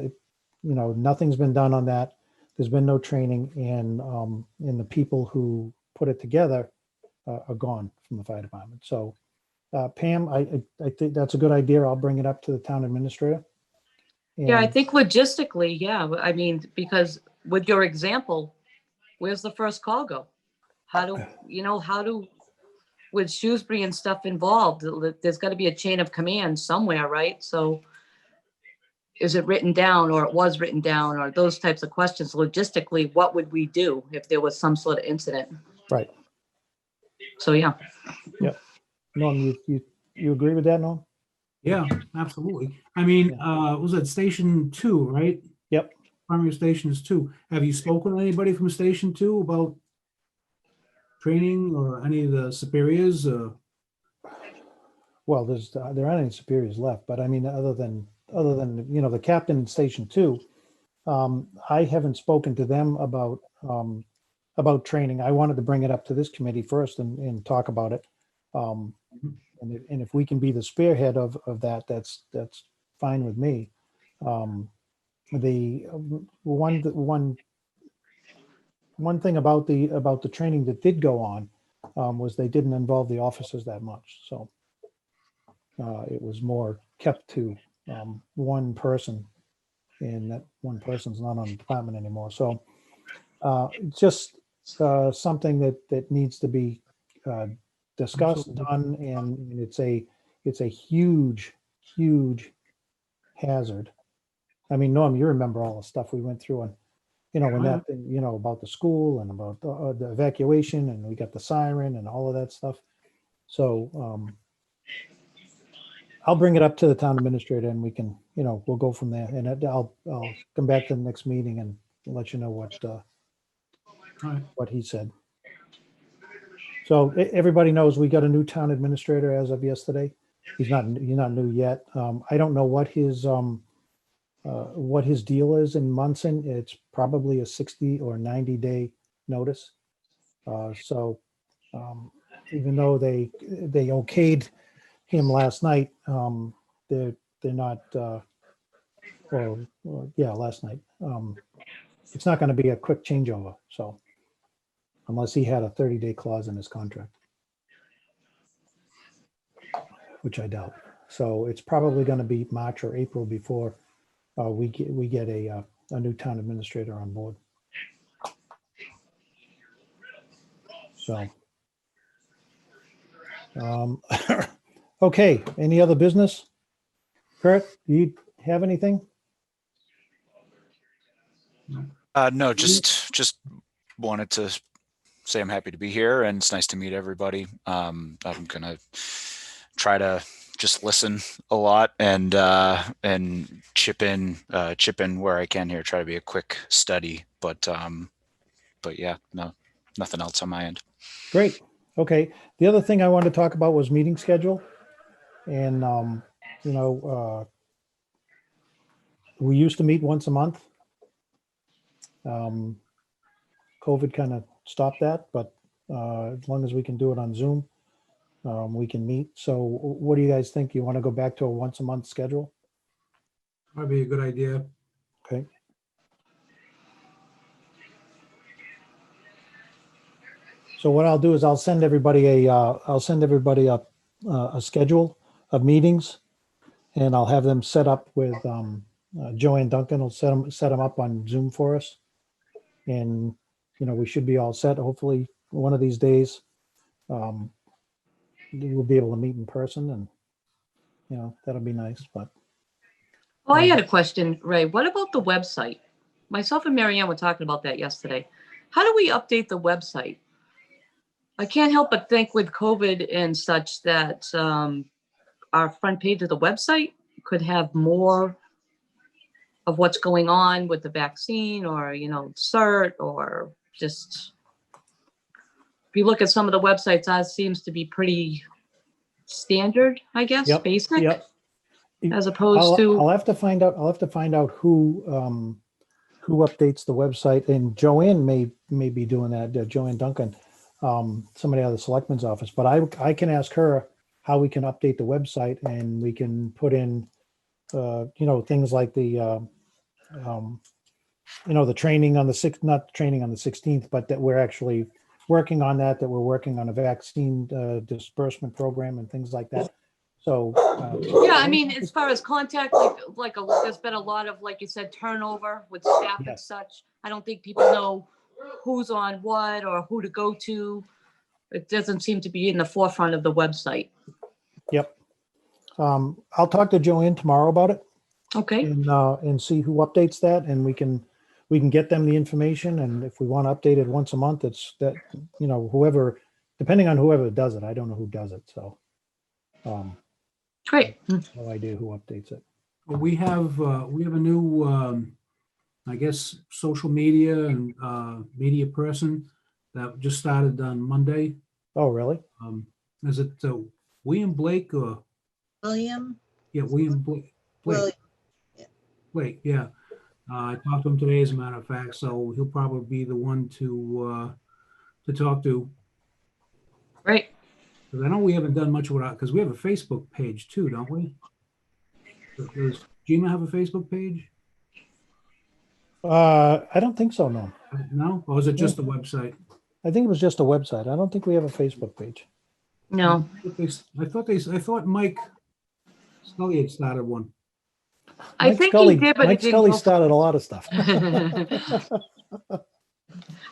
Speaker 1: nothing's been done on that. There's been no training, and the people who put it together are gone from the fire department. So Pam, I think that's a good idea. I'll bring it up to the town administrator.
Speaker 3: Yeah, I
Speaker 1: And-
Speaker 3: think logistically, yeah, I mean, because with your example, where's the first call go? With Shrewsbury and stuff involved, there's got to be a chain of command somewhere, right? So is it written down, or it was written down, or those types of questions? Logistically, what would we do if there was some sort of incident?
Speaker 1: Right.
Speaker 3: So, yeah.
Speaker 1: Norm, you agree with that, Norm?
Speaker 5: Yeah, absolutely. I mean, was it Station 2, right?
Speaker 1: Yep.
Speaker 5: Primary Station is 2. Have you spoken to anybody from Station 2 about training or any of the superiors?
Speaker 1: Well, there aren't any superiors left, but I mean, other than the captain in Station 2, I haven't spoken to them about training. I wanted to bring it up to this committee first and talk about it. And if we can be the spearhead of that, that's fine with me. The one thing about the training that did go on was they didn't involve the officers that much. So it was more kept to one person, and that one person's not on the department anymore. So it's just something that needs to be discussed, done, and it's a huge hazard. I mean, Norm, you remember all the stuff we went through, and when that thing, about the school and about the evacuation, and we got the siren and all of that stuff. So I'll bring it up to the town administrator, and we can, we'll go from there. And I'll come back to the next meeting and let you know what he said. So everybody knows we got a new town administrator as of yesterday. He's not new yet. I don't know what his deal is in Munson. It's probably a 60 or 90-day notice. So even though they okayed him last night, they're not. Last night. It's not going to be a quick changeover. So unless he had a 30-day clause in his contract, which I doubt. So it's probably going to be March or April before we get a new town administrator on board. So, okay. Any other business? Kurt, do you have anything?
Speaker 7: No, just wanted to say I'm happy to be here, and it's nice to meet everybody. I'm gonna try to just listen a lot and chip in where I can here. Try to be a quick study, but yeah, no, nothing else on my end.
Speaker 1: Great. Okay. The other thing I wanted to talk about was meeting schedule, and we used to meet once a month. COVID kind of stopped that, but as long as we can do it on Zoom, we can meet. So what do you guys think? You want to go back to a once a month schedule?
Speaker 5: Might be a good idea.
Speaker 1: Okay. So what I'll do is I'll send everybody a schedule of meetings, and I'll have them set up with Joanne Duncan will set them up on Zoom for us. And, we should be all set. Hopefully one of these days, we'll be able to meet in person, and, that'll be nice, but.
Speaker 3: Well, I had a question, Ray. What about the website? Myself and Marianne were talking about that yesterday. How do we update the website? I can't help but think with COVID and such that our front page of the website could have more of what's going on with the vaccine, or, CERT, or just, if you look at some of the websites, ours seems to be pretty standard, I guess,
Speaker 1: Yep,
Speaker 3: basic,
Speaker 1: yep.
Speaker 3: as opposed to.
Speaker 1: I'll have to find out who updates the website, and Joanne may be doing that. Joanne Duncan, somebody out of the selectman's office, but I can ask her how we can update the website, and we can put in things like the, the training on the 6th, not training on the 16th, but that we're actually working on that we're working on a vaccine disbursement program and things like that. So.
Speaker 3: Yeah, I mean, as far as contact, there's been a lot of, like you said, turnover with staff and
Speaker 1: Yes.
Speaker 3: such. I don't think people know who's on what or who to go to. It doesn't seem to be in the forefront of the website.
Speaker 1: Yep. I'll talk to Joanne tomorrow about it
Speaker 3: Okay,
Speaker 1: and see who updates that, and we can get them the information. And if we want to update it once a month, it's that, whoever, depending on whoever does it. I don't know who does it. So
Speaker 3: great.
Speaker 1: no idea who updates it.
Speaker 5: Well, we have a new, I guess, social media and media person that just started on Monday.
Speaker 1: Oh, really?
Speaker 5: Is it William Blake or
Speaker 6: William,
Speaker 5: William Blake?
Speaker 6: William,
Speaker 5: Blake, yeah. I talked to him today, as a matter of fact, so he'll probably be the one to talk to.
Speaker 3: Great.
Speaker 5: Because I know we haven't done much with because we have a Facebook page too, don't we? Does Gina have a Facebook page?
Speaker 1: I don't think so. No,
Speaker 5: No? Or is it just a website?
Speaker 1: I think it was just a website. I don't think we have a Facebook page.
Speaker 3: No,
Speaker 5: I thought Mike Scully had started one.
Speaker 3: I
Speaker 1: Mike
Speaker 3: think
Speaker 1: Scully,
Speaker 3: he did, but it
Speaker 1: Mike
Speaker 3: didn't
Speaker 1: Scully
Speaker 3: go.
Speaker 1: started a lot of stuff.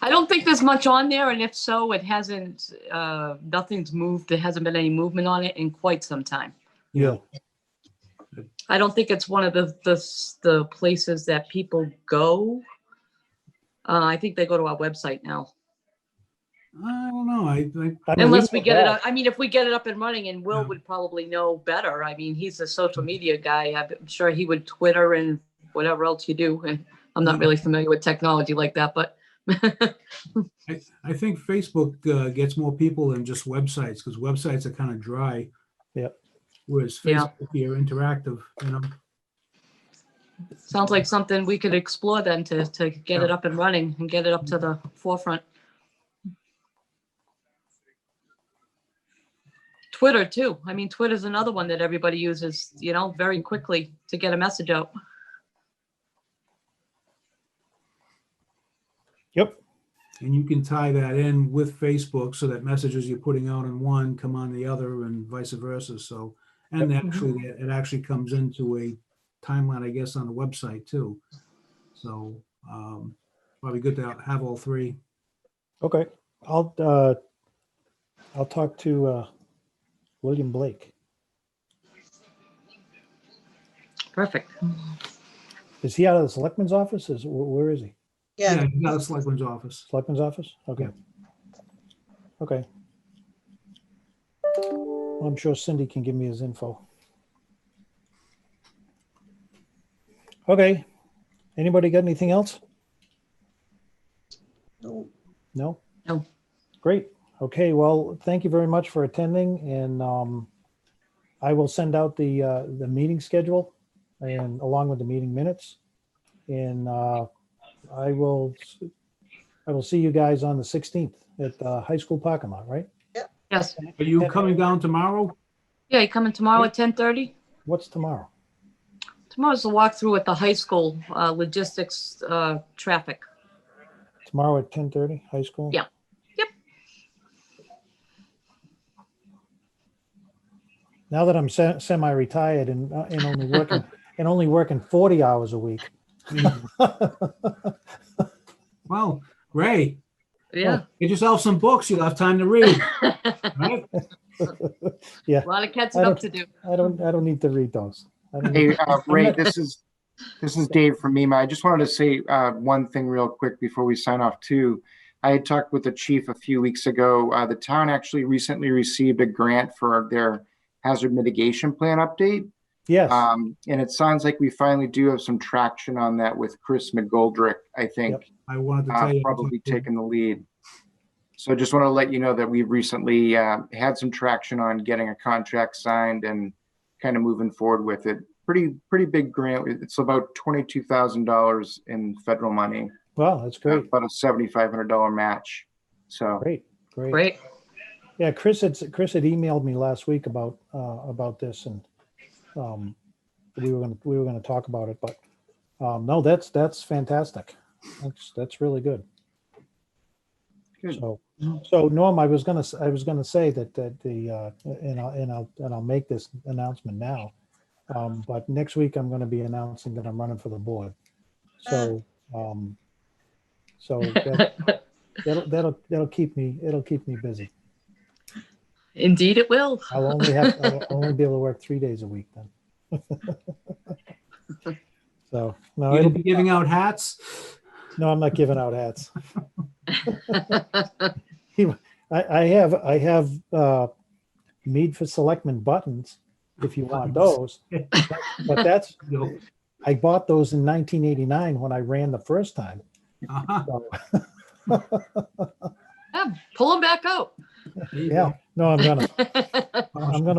Speaker 3: I don't think there's much on there, and if so, it hasn't. Nothing's moved. There hasn't been any movement on it in quite some time.
Speaker 1: Yeah.
Speaker 3: I don't think it's one of the places that people go. I think they go to our website now.
Speaker 5: I don't know.
Speaker 1: I mean,
Speaker 3: Unless we
Speaker 1: know
Speaker 3: get it
Speaker 1: that.
Speaker 3: up. I mean, if we get it up and running, and Will
Speaker 5: Yeah.
Speaker 3: would probably know better. I mean, he's a social media guy. I'm sure he would Twitter and whatever else you do. And I'm not really familiar with technology like that, but
Speaker 5: I think Facebook gets more people than just websites, because websites are kind of dry.
Speaker 1: Yep.
Speaker 5: Whereas
Speaker 3: Yeah.
Speaker 5: Facebook, you're interactive,
Speaker 3: sounds like something we could explore then to get it
Speaker 5: Yeah.
Speaker 3: up and running and get it up to the forefront. Twitter too. I mean, Twitter's another one that everybody uses, very quickly to get a message out.
Speaker 1: Yep.
Speaker 5: And you can tie that in with Facebook so that messages you're putting out on one come on the other and vice versa. So, and actually it actually comes into a timeline, I guess, on the website too. So probably good to have all three.
Speaker 1: Okay. I'll talk to William Blake.
Speaker 3: Perfect.
Speaker 1: Is he out of the selectman's office? Where is he?
Speaker 6: yeah,
Speaker 5: He's out of Selectman's office.
Speaker 1: Selectman's office? Okay. Okay. Well, I'm sure Cindy can give me his info. Okay. Anybody got anything else?
Speaker 6: no,
Speaker 1: No?
Speaker 3: No.
Speaker 1: Great. Okay. Well, thank you very much for attending, and I will send out the meeting schedule and along with the meeting minutes, and I will see you guys on the 16th at the high school parking lot, right?
Speaker 3: Yes.
Speaker 5: Are you coming down tomorrow?
Speaker 3: Yeah, you coming tomorrow at 10:30?
Speaker 1: What's tomorrow?
Speaker 3: Tomorrow's the walkthrough at the high school, logistics, traffic.
Speaker 1: Tomorrow at 10:30, high school?
Speaker 3: Yeah. Yep.
Speaker 1: Now that I'm semi-retired and only working 40 hours a week.
Speaker 5: Well, Ray,
Speaker 3: Yeah.
Speaker 5: get yourself some books. You'll have time to read. Right?
Speaker 1: Yeah,
Speaker 3: A lot of catching up to do.
Speaker 1: I don't need to read those. I don't
Speaker 2: Hey,
Speaker 1: need-
Speaker 2: Ray, this is Dave from MEMA. I just wanted to say one thing real quick before we sign off too. I had talked with the chief a few weeks ago. The town actually recently received a grant for their hazard mitigation plan update.
Speaker 1: Yes,
Speaker 2: And it sounds like we finally do have some traction on that with Chris McGoldrick, I think,
Speaker 5: I wanted to tell you.
Speaker 2: probably taking the lead. So I just want to let you know that we've recently had some traction on getting a contract signed and kind of moving forward with it. Pretty big grant. It's about $22,000 in federal money.
Speaker 1: well, that's great.
Speaker 2: About a $7,500 match. So
Speaker 1: Great.
Speaker 3: Great.
Speaker 1: Yeah, Chris had emailed me last week about this, and we were gonna talk about it, but no, that's fantastic. That's really good.
Speaker 2: Good.
Speaker 1: So Norm, I was gonna say that the and I'll make this announcement now. But next week I'm gonna be announcing that I'm running for the board. So that'll keep me busy.
Speaker 3: Indeed, it will.
Speaker 1: I'll only be able to work 3 days a week then. So no,
Speaker 5: You're
Speaker 1: it'll
Speaker 5: gonna be giving out hats?
Speaker 1: no, I'm not giving out hats. I have Mead for Selectmen buttons if you want those. But that's
Speaker 5: No.
Speaker 1: I bought those in 1989 when I ran the first time.
Speaker 5: Uh-huh.
Speaker 1: So,
Speaker 3: Yeah, pull them back out.
Speaker 5: There you
Speaker 1: yeah, no, I'm gonna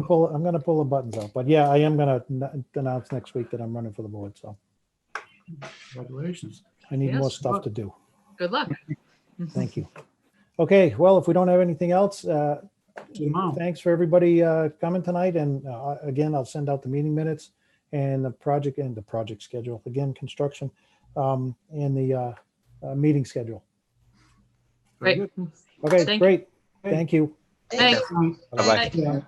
Speaker 5: go.
Speaker 1: pull the buttons out. But yeah, I am gonna announce next week that I'm running for the board. So
Speaker 5: Congratulations.
Speaker 1: I need more
Speaker 3: Yes.
Speaker 1: stuff to do.
Speaker 3: Good luck.
Speaker 1: Thank you. Okay, well, if we don't have anything else,
Speaker 5: Tomorrow.
Speaker 1: thanks for everybody coming tonight. And again, I'll send out the meeting minutes and the project schedule. Again, construction and the meeting schedule.
Speaker 5: Very
Speaker 3: Great.
Speaker 5: good.
Speaker 1: Okay,
Speaker 3: Thank you.
Speaker 1: great. Thank you.
Speaker 6: Thank you.
Speaker 3: Thanks.
Speaker 7: Bye-bye.
Speaker 3: Bye.